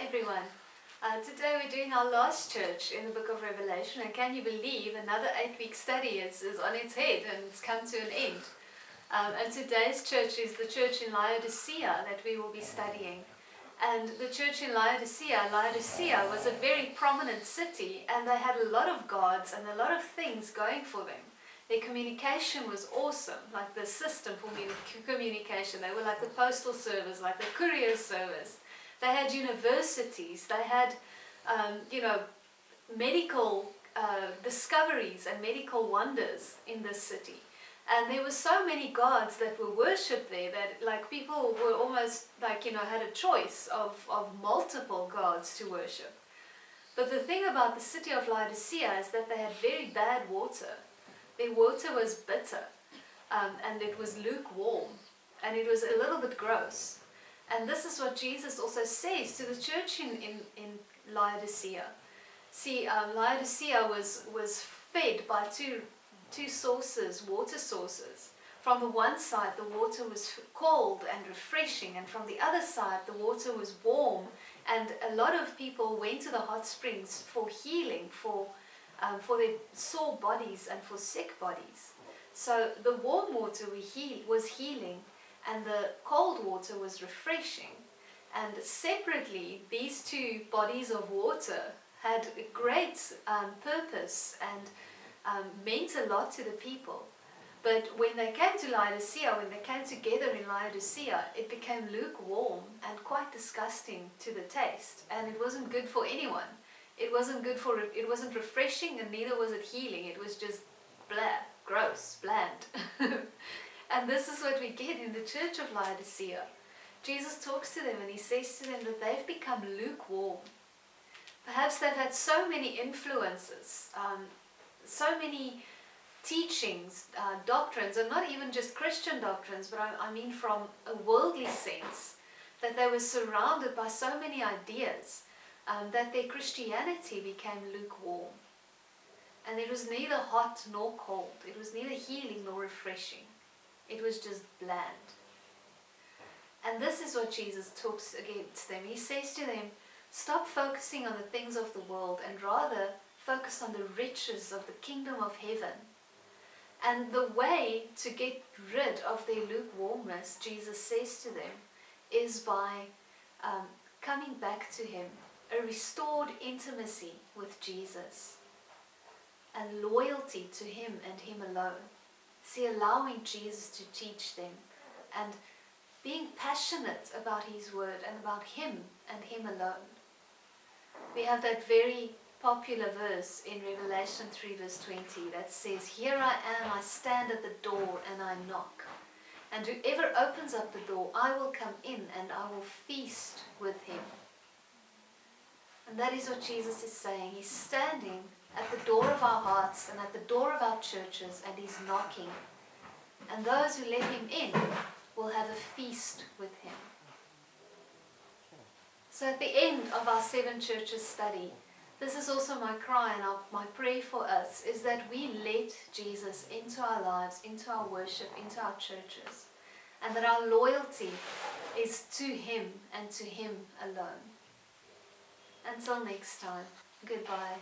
everyone. Today we're doing our last church in the book of Revelation, and can you believe another 8-week study is on its head and it's come to an end. And today's church is the church in Laodicea that we will be studying. And the church in Laodicea was a very prominent city, and they had a lot of gods and a lot of things going for them. Their communication was awesome, like the system for communication. They were like the postal service, like the courier service. They had universities, they had, medical discoveries and medical wonders in this city. And there were so many gods that were worshipped there that like people were almost had a choice of multiple gods to worship. But the thing about the city of Laodicea is that they had very bad water. Their water was bitter, and it was lukewarm, and it was a little bit gross. And this is what Jesus also says to the church in Laodicea. See, Laodicea was fed by two sources, water sources. From the one side, the water was cold and refreshing, and from the other side, the water was warm. And a lot of people went to the hot springs for healing, for their sore bodies and for sick bodies. So the warm water was healing, and the cold water was refreshing. And separately, these two bodies of water had a great purpose and meant a lot to the people. But when they came to Laodicea, when they came together in Laodicea, it became lukewarm and quite disgusting to the taste, and it wasn't good for anyone. It wasn't refreshing, and neither was it healing. It was just blah, gross, bland. And this is what we get in the church of Laodicea. Jesus talks to them and he says to them that they've become lukewarm. Perhaps they've had so many influences, so many teachings, doctrines, and not even just Christian doctrines, but I mean from a worldly sense, that they were surrounded by so many ideas that their Christianity became lukewarm. And it was neither hot nor cold. It was neither healing nor refreshing. It was just bland. And this is what Jesus talks against them. He says to them, stop focusing on the things of the world and rather focus on the riches of the kingdom of heaven. And the way to get rid of their lukewarmness, Jesus says to them, is by coming back to him, a restored intimacy with Jesus, and loyalty to him and him alone. See, allowing Jesus to teach them and being passionate about his word and about him and him alone. We have that very popular verse in Revelation 3 verse 20 that says, "Here I am, I stand at the door and I knock. And whoever opens up the door, I will come in and I will feast with him." And that is what Jesus is saying. He's standing at the door of our hearts and at the door of our churches, and he's knocking. And those who let him in will have a feast with him. So at the end of our 7 churches study, this is also my cry and my prayer for us, is that we let Jesus into our lives, into our worship, into our churches, and that our loyalty is to him and to him alone. Until next time, goodbye.